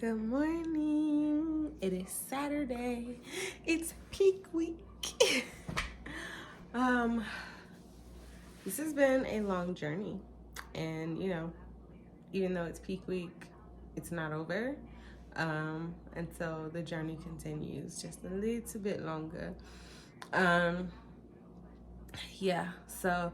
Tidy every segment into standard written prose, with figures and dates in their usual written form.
Good morning. It is Saturday. It's peak week. This has been a long journey, and even though it's peak week, it's not over. And so the journey continues just a little bit longer. So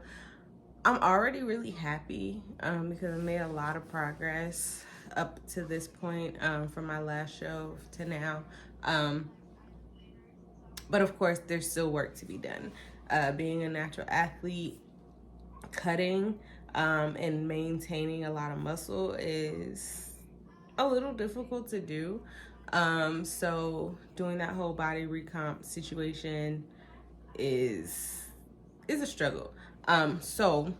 I'm already really happy because I made a lot of progress up to this point from my last show to now. But of course, there's still work to be done. Being a natural athlete, cutting and maintaining a lot of muscle is a little difficult to do. So doing that whole body recomp situation is a struggle. So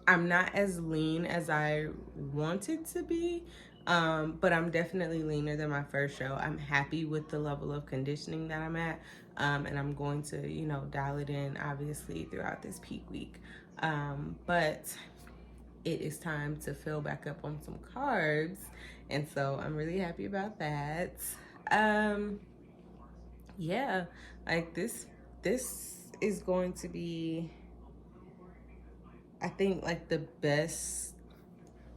I'm not as lean as I wanted to be, but I'm definitely leaner than my first show. I'm happy with the level of conditioning that I'm at, and I'm going to, dial it in, obviously, throughout this peak week. But it is time to fill back up on some carbs, and so I'm really happy about that. This is going to be, I think, like the best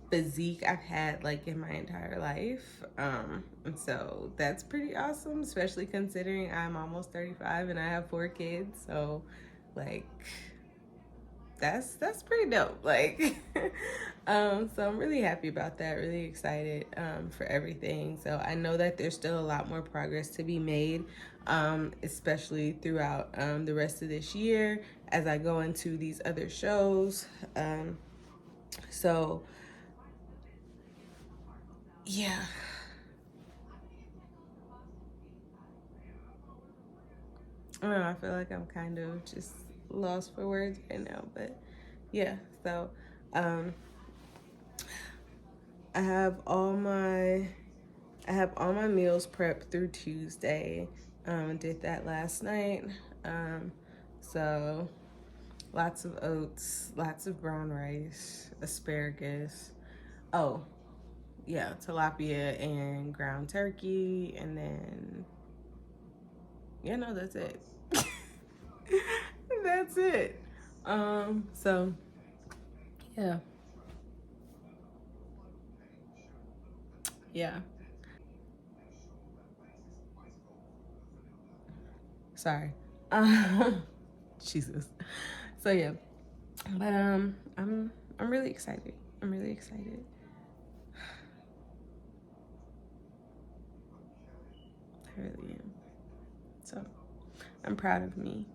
physique I've had like in my entire life. And so that's pretty awesome, especially considering I'm almost 35 and I have 4 kids. So like that's pretty dope. Like so I'm really happy about that, really excited for everything. So I know that there's still a lot more progress to be made, especially throughout the rest of this year as I go into these other shows. So yeah. I don't know, I feel like I'm kind of just lost for words right now, but yeah, so I have all my meals prepped through Tuesday. Did that last night. So lots of oats, lots of brown rice, asparagus. Oh, yeah, tilapia and ground turkey, and then that's it. That's it. So yeah. Yeah. Sorry. Jesus. So yeah. But I'm really excited. I'm really excited. I really am. So I'm proud of me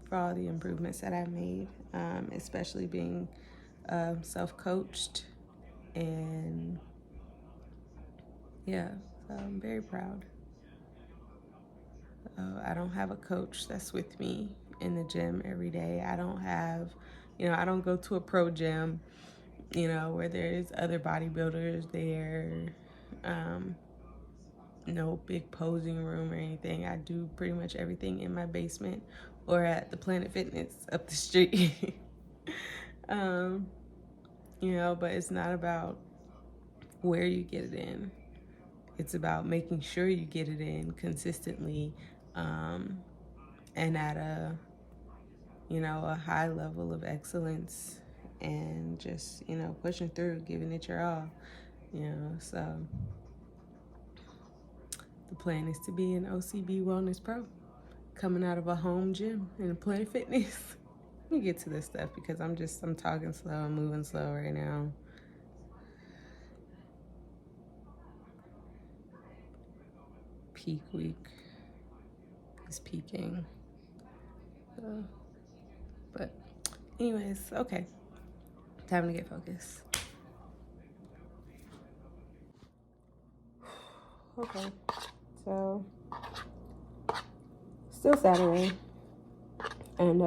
for all the improvements that I've made, especially being self-coached, and yeah, so I'm very proud. I don't have a coach that's with me in the gym every day. I don't have, I don't go to a pro gym, where there's other bodybuilders there. No big posing room or anything. I do pretty much everything in my basement or at the Planet Fitness up the street. But it's not about where you get it in. It's about making sure you get it in consistently, and at a high level of excellence, and just, pushing through, giving it your all, so the plan is to be an OCB Wellness Pro coming out of a home gym in a Planet Fitness. Let me get to this stuff because I'm talking slow, I'm moving slow right now. Peak week is peaking. But anyways, okay. Time to get focused. Okay, so still Saturday, and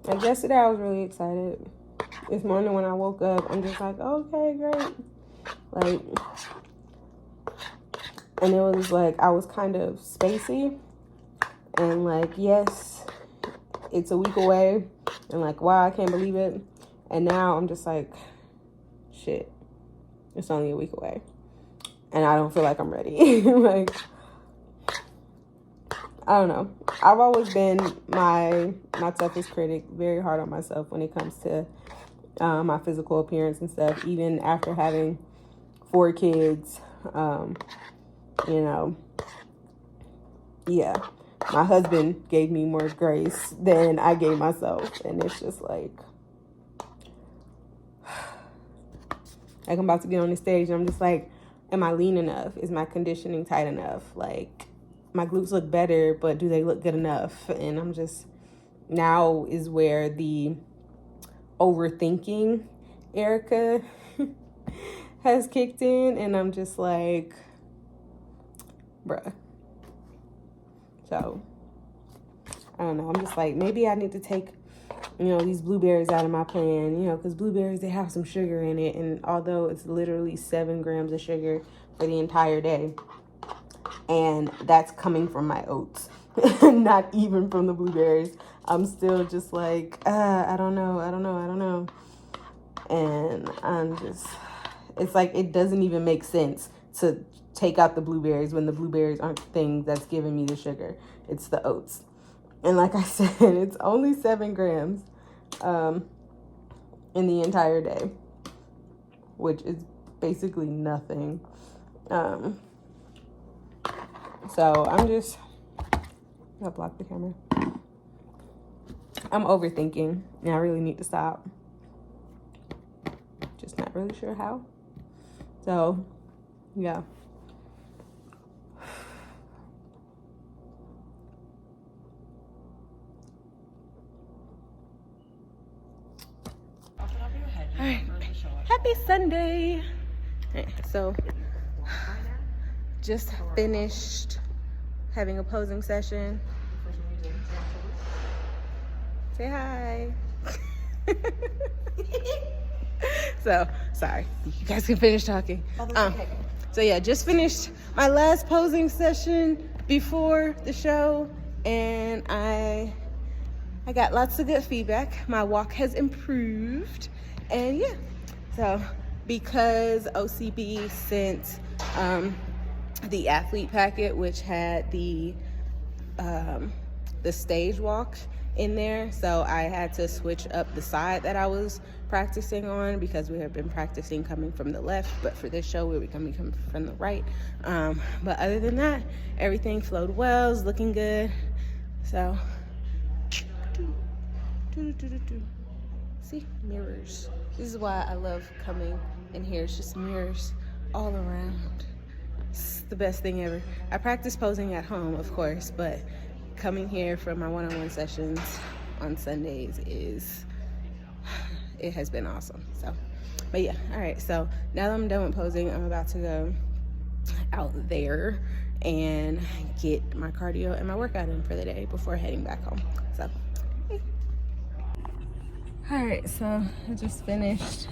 like yesterday I was really excited. This morning when I woke up, I'm just like, okay, great. Like, and it was like I was kind of spacey, and like, yes, it's a week away, and like, wow, I can't believe it. And now I'm just like, shit, it's only a week away, and I don't feel like I'm ready. Like, I don't know. I've always been my toughest critic, very hard on myself when it comes to my physical appearance and stuff. Even after having 4 kids, you know, yeah, my husband gave me more grace than I gave myself, and it's just like I'm about to get on the stage, and I'm just like, am I lean enough? Is my conditioning tight enough? Like, my glutes look better, but do they look good enough? And I'm just, now is where the overthinking Erica has kicked in, and I'm just like, bruh. So, I don't know. I'm just like, maybe I need to take, you know, these blueberries out of my plan, you know, because blueberries, they have some sugar in it. And although it's literally 7 grams of sugar for the entire day, and that's coming from my oats, not even from the blueberries, I'm still just like, I don't know. And I'm just, it's like, it doesn't even make sense to take out the blueberries when the blueberries aren't the thing that's giving me the sugar. It's the oats. And like I said, it's only 7 grams in the entire day, which is basically nothing. So I'm just, I'll block the camera. I'm overthinking, and I really need to stop. Just not really sure how. So, yeah. All right. Happy Sunday. Right, so, just finished having a posing session. Say hi. So, sorry. You guys can finish talking. So yeah, just finished my last posing session before the show, and I got lots of good feedback. My walk has improved, and yeah. So because OCB sent the athlete packet, which had the stage walk in there, so I had to switch up the side that I was practicing on, because we have been practicing coming from the left, but for this show we'll be coming from the right. But other than that, everything flowed well, it's looking good. So see, mirrors. This is why I love coming in here. It's just mirrors all around. It's the best thing ever. I practice posing at home, of course, but coming here for my one-on-one sessions on Sundays it has been awesome. So, but yeah, all right. So now that I'm done with posing, I'm about to go out there and get my cardio and my workout in for the day before heading back home. So, hey. All right. So I just finished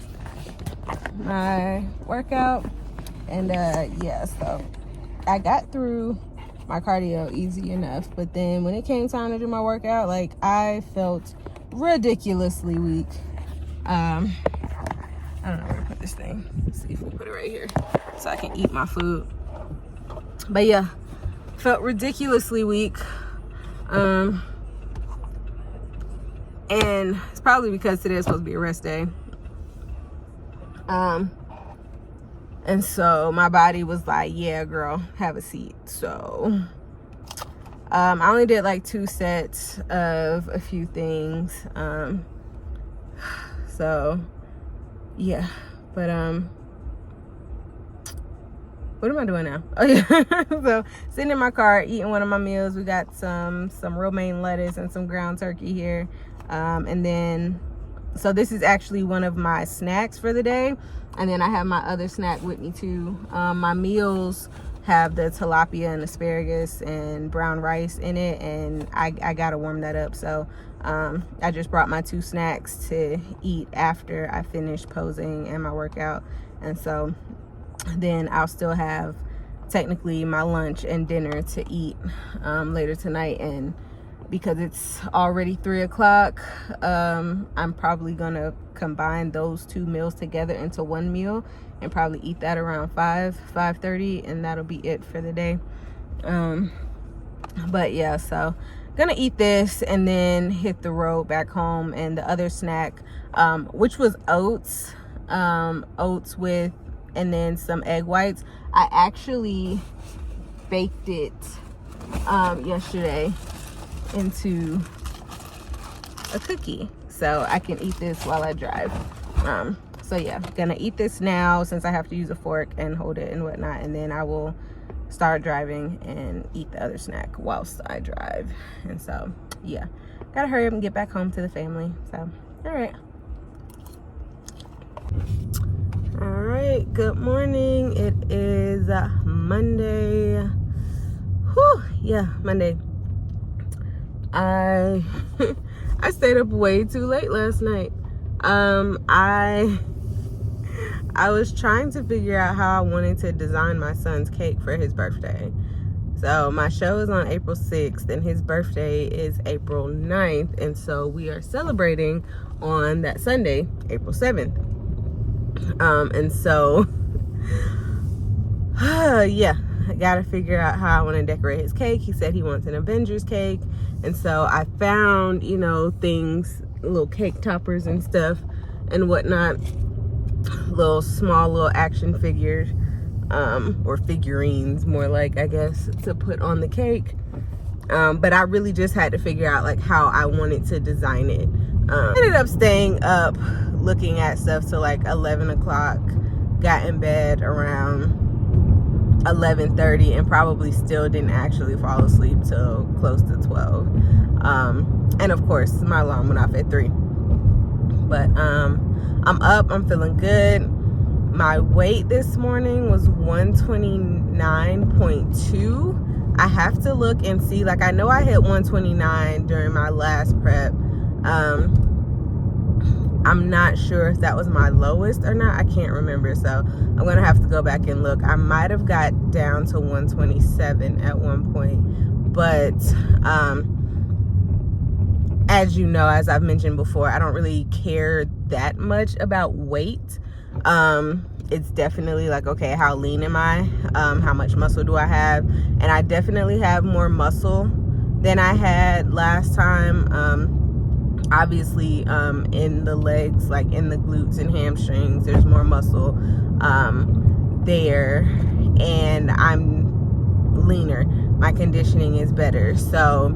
my workout, and yeah. So I got through my cardio easy enough, but then when it came time to do my workout, like, I felt ridiculously weak. I don't know where to put this thing. Let's see if we put it right here so I can eat my food. But yeah, felt ridiculously weak. And it's probably because today is supposed to be a rest day. And so my body was like, yeah, girl, have a seat. So I only did like 2 sets of a few things. So yeah, but what am I doing now? Oh yeah. So sitting in my car eating one of my meals. We got some romaine lettuce and some ground turkey here. And then, so this is actually one of my snacks for the day. And then I have my other snack with me too. My meals have the tilapia and asparagus and brown rice in it, and I gotta warm that up. So I just brought my 2 snacks to eat after I finish posing and my workout. And so then I'll still have technically my lunch and dinner to eat later tonight. And because it's already 3 o'clock. I'm probably gonna combine those 2 meals together into 1 meal and probably eat that around 5:30, and that'll be it for the day. But yeah, so gonna eat this and then hit the road back home. And the other snack, which was oats with, and then some egg whites. I actually baked it yesterday into a cookie, so I can eat this while I drive. So yeah, gonna eat this now since I have to use a fork and hold it and whatnot, and then I will start driving and eat the other snack whilst I drive. And so yeah, gotta hurry up and get back home to the family. So all right, good morning. It is Monday. Whew, yeah, Monday. I stayed up way too late last night. I was trying to figure out how I wanted to design my son's cake for his birthday. So my show is on April 6th and his birthday is April 9th. And so we are celebrating on that Sunday, April 7th. And so, yeah, I gotta figure out how I want to decorate his cake. He said he wants an Avengers cake. And so I found, you know, things, little cake toppers and stuff and whatnot, small action figures, or figurines, more like, I guess, to put on the cake. But I really just had to figure out like how I wanted to design it. Ended up staying up looking at stuff till like 11 o'clock, got in bed around 11:30, and probably still didn't actually fall asleep till close to 12. And of course my alarm went off at 3. But I'm up, I'm feeling good. My weight this morning was 129.2. I have to look and see, like, I know I hit 129 during my last prep. I'm not sure if that was my lowest or not. I can't remember, so I'm gonna have to go back and look. I might have got down to 127 at one point, but as you know, as I've mentioned before, I don't really care that much about weight. It's definitely like, okay, how lean am I? How much muscle do I have? And I definitely have more muscle than I had last time. Obviously, in the legs, like in the glutes and hamstrings, there's more muscle there, and I'm leaner. My conditioning is better. So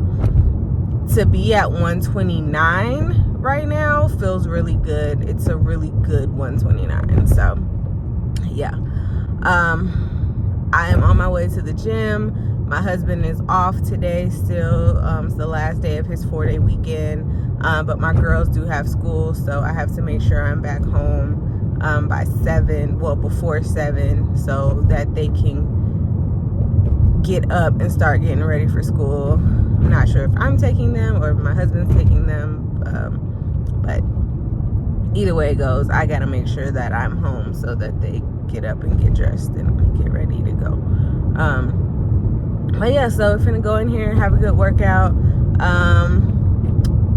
to be at 129 right now feels really good. It's a really good 129. So yeah, I am on my way to the gym. My husband is off today still. It's the last day of his 4-day weekend, but my girls do have school, so I have to make sure I'm back home by 7, well, before 7, so that they can get up and start getting ready for school. I'm not sure if I'm taking them or if my husband's taking them, but either way it goes, I gotta make sure that I'm home so that they get up and get dressed and get ready to go. But yeah, so we're gonna go in here and have a good workout.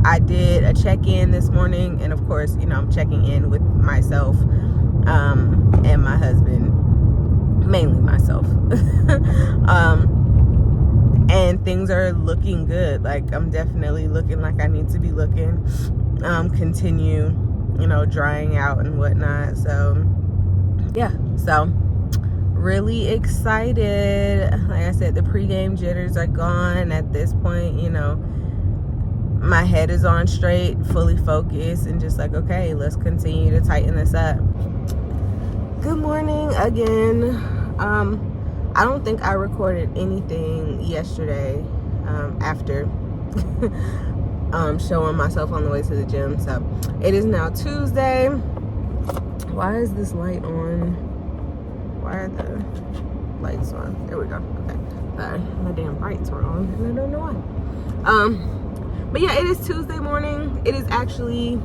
I did a check-in this morning, and of course, you know, I'm checking in with myself and my husband, mainly myself. And things are looking good. Like, I'm definitely looking like I need to be looking. Continue, you know, drying out and whatnot. So yeah, so really excited. Like I said, the pregame jitters are gone at this point. You know, my head is on straight, fully focused, and just like, okay, let's continue to tighten this up. Good morning again. I don't think I recorded anything yesterday after showing myself on the way to the gym. So it is now Tuesday. Why is this light on? Why are the lights on? There we go. Okay. Sorry, my damn brights were on and I don't know why. But yeah, it is Tuesday morning. It is actually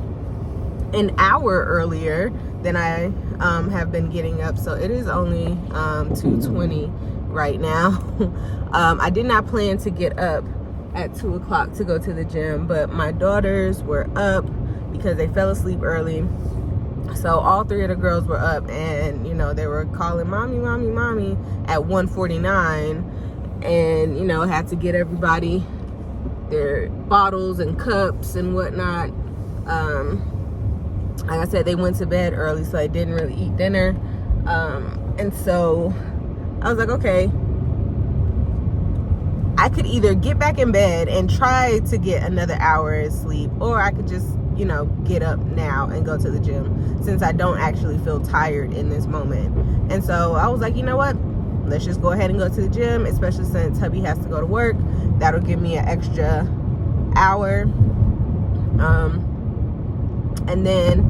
an hour earlier than I have been getting up, so it is only 2:20 right now. I did not plan to get up at 2 o'clock to go to the gym, but my daughters were up because they fell asleep early. So all 3 of the girls were up, and you know, they were calling mommy, mommy, mommy at 1:49, and you know, had to get everybody their bottles and cups and whatnot. Like I said, they went to bed early, so I didn't really eat dinner. And so I was like, okay, I could either get back in bed and try to get another hour of sleep, or I could just, you know, get up now and go to the gym, since I don't actually feel tired in this moment. And so I was like, you know what, let's just go ahead and go to the gym, especially since hubby has to go to work. That'll give me an extra hour. And then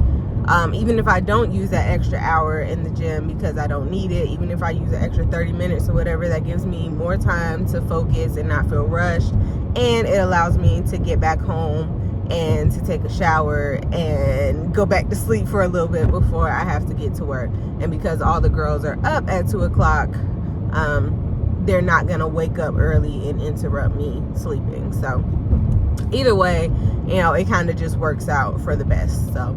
even if I don't use that extra hour in the gym because I don't need it, even if I use an extra 30 minutes or whatever, that gives me more time to focus and not feel rushed. And it allows me to get back home and to take a shower and go back to sleep for a little bit before I have to get to work. And because all the girls are up at 2 o'clock, they're not gonna wake up early and interrupt me sleeping. So either way, you know, it kind of just works out for the best. So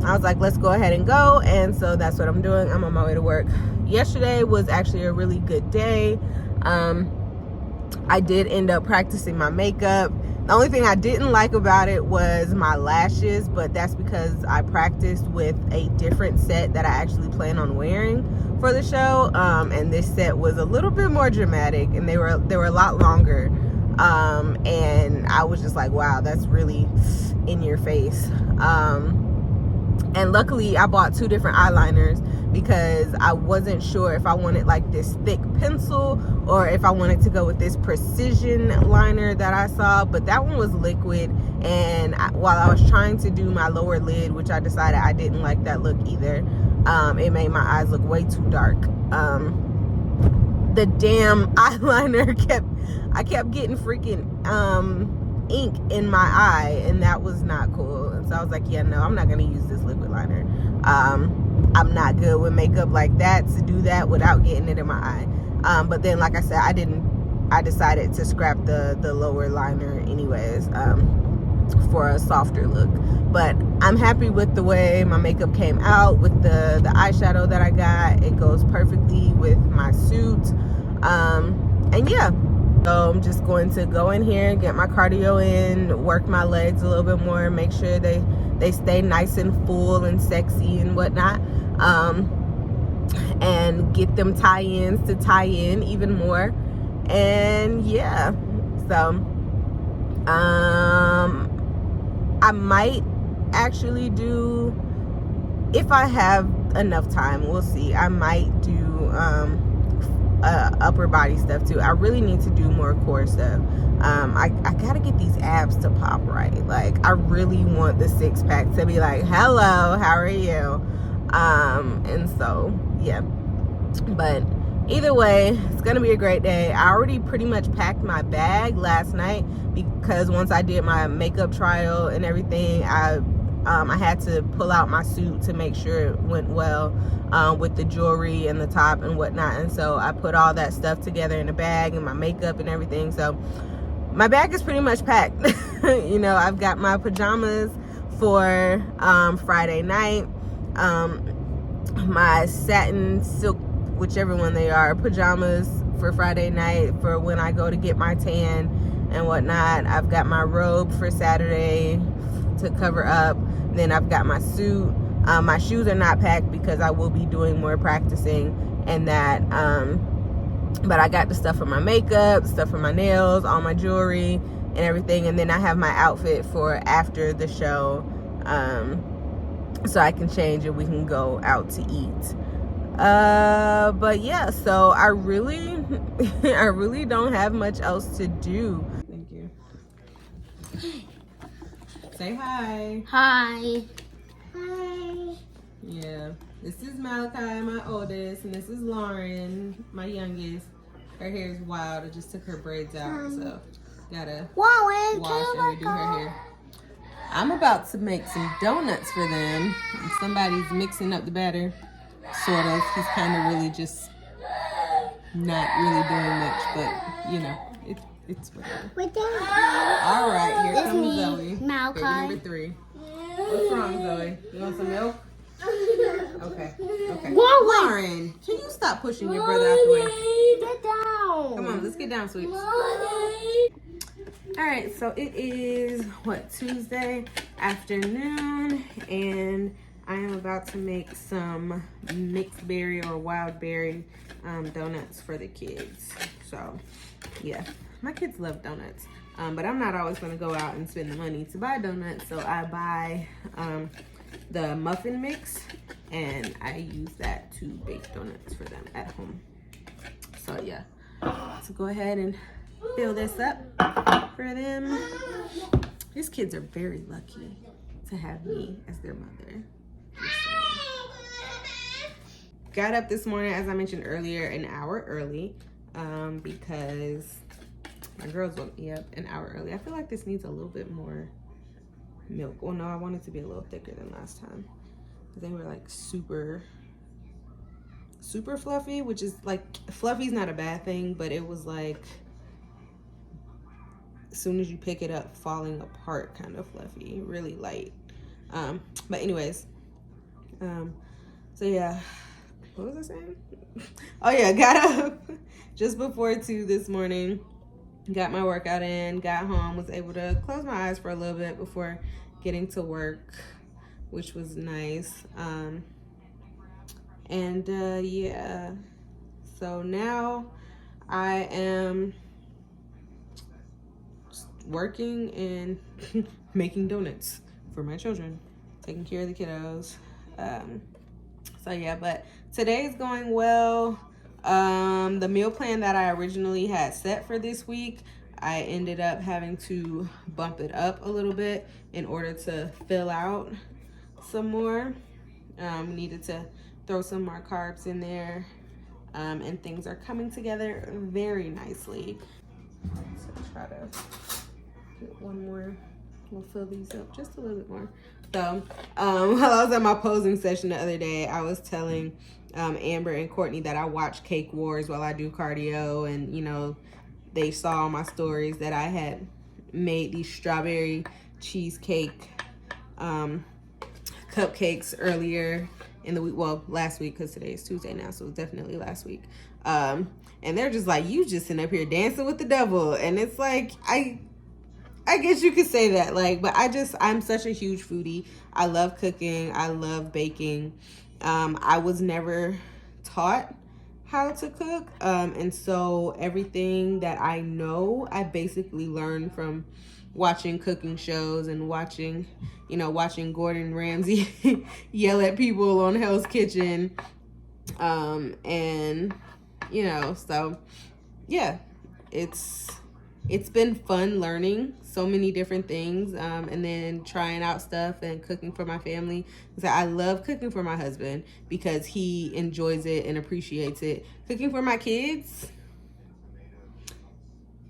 I was like, let's go ahead and go. And so that's what I'm doing. I'm on my way to work. Yesterday was actually a really good day. I did end up practicing my makeup. The only thing I didn't like about it was my lashes, but that's because I practiced with a different set that I actually plan on wearing for the show. And this set was a little bit more dramatic, and they were a lot longer. And I was just like, wow, that's really in your face. And luckily I bought 2 different eyeliners because I wasn't sure if I wanted like this thick pencil or if I wanted to go with this precision liner that I saw, but that one was liquid. And while I was trying to do my lower lid, which I decided I didn't like that look either, it made my eyes look way too dark. The damn eyeliner I kept getting freaking ink in my eye, and that was not cool. And so I was like, yeah, no, I'm not gonna use this liquid liner. I'm not good with makeup like that to do that without getting it in my eye. But then, like I said, I decided to scrap the lower liner anyways, for a softer look. But I'm happy with the way my makeup came out with the eyeshadow that I got. It goes perfectly with my suit. And yeah, so I'm just going to go in here and get my cardio in, work my legs a little bit more, make sure they stay nice and full and sexy and whatnot, and get them tie-ins to tie in even more. And yeah, so I might actually do, if I have enough time, we'll see, I might do upper body stuff too. I really need to do more core stuff. I gotta get these abs to pop right. Like, I really want the 6-pack to be like, hello, how are you? And so yeah, but either way, it's gonna be a great day. I already pretty much packed my bag last night because once I did my makeup trial and everything, I had to pull out my suit to make sure it went well, with the jewelry and the top and whatnot. And so I put all that stuff together in a bag, and my makeup and everything. So my bag is pretty much packed. You know, I've got my pajamas for Friday night, my satin, silk, whichever one they are, pajamas for Friday night for when I go to get my tan and whatnot. I've got my robe for Saturday to cover up. Then I've got my suit. My shoes are not packed because I will be doing more practicing and that. But I got the stuff for my makeup, stuff for my nails, all my jewelry and everything. And then I have my outfit for after the show, so I can change and we can go out to eat. But yeah, so I really don't have much else to do. Thank you. Say hi. Hi. Hi. Yeah, this is Malachi, my oldest, and this is Lauren, my youngest. Her hair is wild. I just took her braids out, so gotta wash and redo her hair. I'm about to make some donuts for them. Somebody's mixing up the batter, sort of. He's kind of really just not really doing much, but you know, It's whatever. What the? All right, here It's comes me, Zoe. Malachi. Baby number 3. What's wrong, Zoe? You want some milk? Okay. Okay. Lauren, can you stop pushing your brother out the way? Get down. Come on, let's get down, sweetie. All right, so it is Tuesday afternoon, and I am about to make some mixed berry or wild berry donuts for the kids. So yeah, my kids love donuts, but I'm not always going to go out and spend the money to buy donuts, so I buy the muffin mix, and I use that to bake donuts for them at home. So yeah, so go ahead and fill this up for them. These kids are very lucky to have me as their mother. Got up this morning, as I mentioned earlier, an hour early because my girls woke me up an hour early. I feel like this needs a little bit more milk. Well, no, I want it to be a little thicker than last time. They were like super fluffy, which is like, fluffy's not a bad thing, but it was like, as soon as you pick it up, falling apart kind of fluffy, really light. But anyways, so yeah, what was I saying? Oh yeah, got up just before 2 this morning, got my workout in, got home, was able to close my eyes for a little bit before getting to work, which was nice. Yeah, so now I am working and making donuts for my children, taking care of the kiddos. So yeah, but today's going well. The meal plan that I originally had set for this week, I ended up having to bump it up a little bit in order to fill out some more. Needed to throw some more carbs in there, and things are coming together very nicely. So try to get one more. We'll fill these up just a little bit more. So while I was at my posing session the other day, I was telling Amber and Courtney that I watch Cake Wars while I do cardio, and you know, they saw on my stories that I had made these strawberry cheesecake cupcakes earlier in the week, well, last week, because today is Tuesday now, so it was definitely last week. And they're just like, you just sitting up here dancing with the devil. And it's like, I guess you could say that, like, but I'm such a huge foodie. I love cooking. I love baking. I was never taught how to cook. And so everything that I know, I basically learned from watching cooking shows and watching Gordon Ramsay yell at people on Hell's Kitchen. And, you know, so yeah, it's been fun learning so many different things, and then trying out stuff and cooking for my family. So I love cooking for my husband because he enjoys it and appreciates it. Cooking for my kids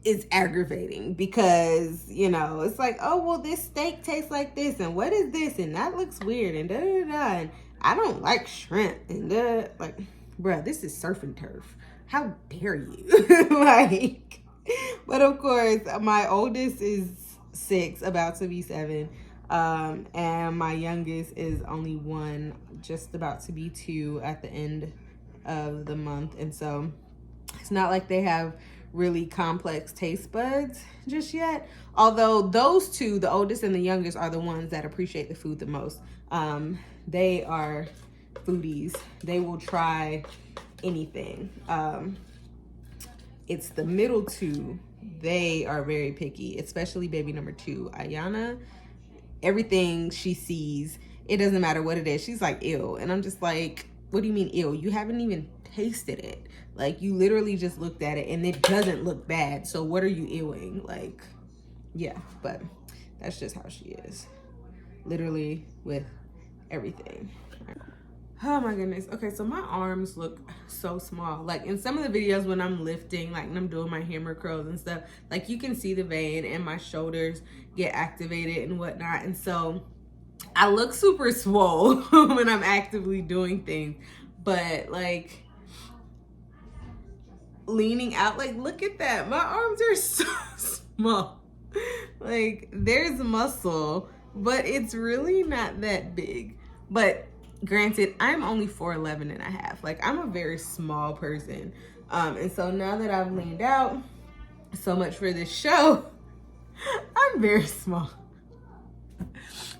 is aggravating because, you know, it's like, oh, well, this steak tastes like this, and what is this, and that looks weird, and da da da, and I don't like shrimp, and like, bruh, this is surf and turf. How dare you? Like, but of course, my oldest is 6, about to be 7, and my youngest is only 1, just about to be 2 at the end of the month, and so it's not like they have really complex taste buds just yet, although those 2, the oldest and the youngest, are the ones that appreciate the food the most. They are foodies. They will try anything. It's the middle 2, they are very picky, especially baby number 2, Ayana. Everything she sees, it doesn't matter what it is, she's like, ew. And I'm just like, what do you mean ew? You haven't even tasted it. Like, you literally just looked at it and it doesn't look bad, so what are you ewing? Like, yeah, but that's just how she is, literally, with everything. Oh my goodness. Okay, so my arms look so small. Like, in some of the videos when I'm lifting, like when I'm doing my hammer curls and stuff, like you can see the vein and my shoulders get activated and whatnot. And so I look super swole when I'm actively doing things. But like, leaning out. Like, look at that. My arms are so small. Like, there's muscle, but it's really not that big. But granted, I'm only 4'11 and a half. Like, I'm a very small person. And so now that I've leaned out so much for this show, I'm very small.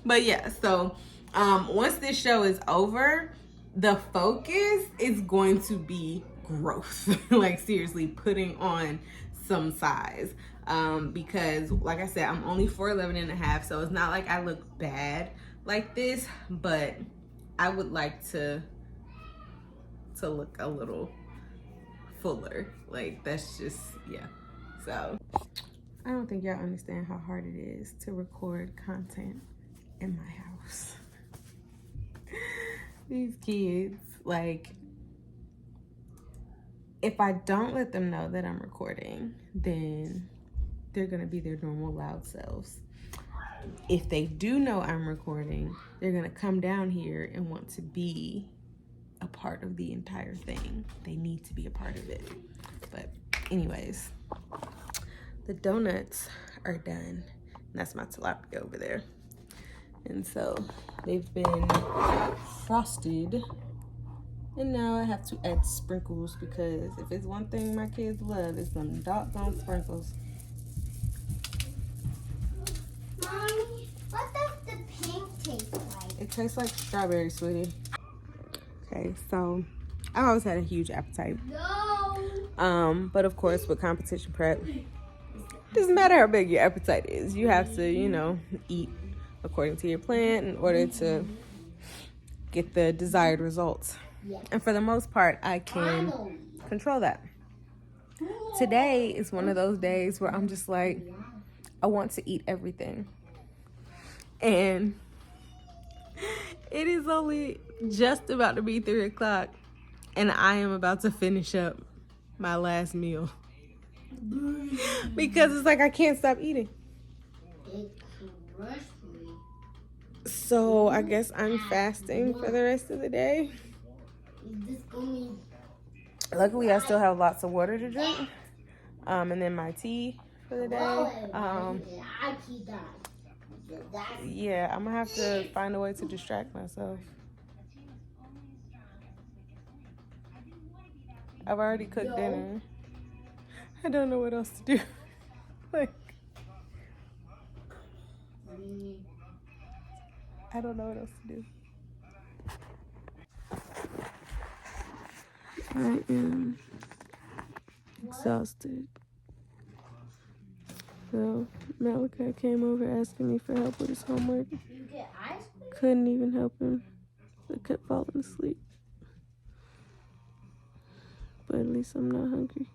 But yeah, so once this show is over, the focus is going to be growth. Like, seriously, putting on some size. Because like I said, I'm only 4'11 and a half, so it's not like I look bad like this, but I would like to look a little fuller. Like, that's just, yeah. So I don't think y'all understand how hard it is to record content in my house. These kids, like, if I don't let them know that I'm recording, then they're gonna be their normal loud selves. If they do know I'm recording, they're gonna come down here and want to be a part of the entire thing. They need to be a part of it. But anyways, the donuts are done. And that's my tilapia over there. And so they've been frosted. And now I have to add sprinkles, because if it's one thing my kids love, it's some doggone sprinkles. Mommy, what does the pink taste like? It tastes like strawberry, sweetie. Okay, so I always had a huge appetite. No. But of course, with competition prep, doesn't matter how big your appetite is. You have to, you know, eat according to your plan in order to get the desired results. Yes. And for the most part, I can control that. Today is one of those days where I'm just like, I want to eat everything. And it is only just about to be 3 o'clock, and I am about to finish up my last meal. Because it's like I can't stop eating. So I guess I'm fasting for the rest of the day. Luckily, I still have lots of water to drink. And then my tea for the day. Yeah, I'm gonna have to find a way to distract myself. I've already cooked dinner. I don't know what else to do. Like, I don't know what else to do. I am exhausted. So Malachi came over asking me for help with his homework. Couldn't even help him. I kept falling asleep. But at least I'm not hungry.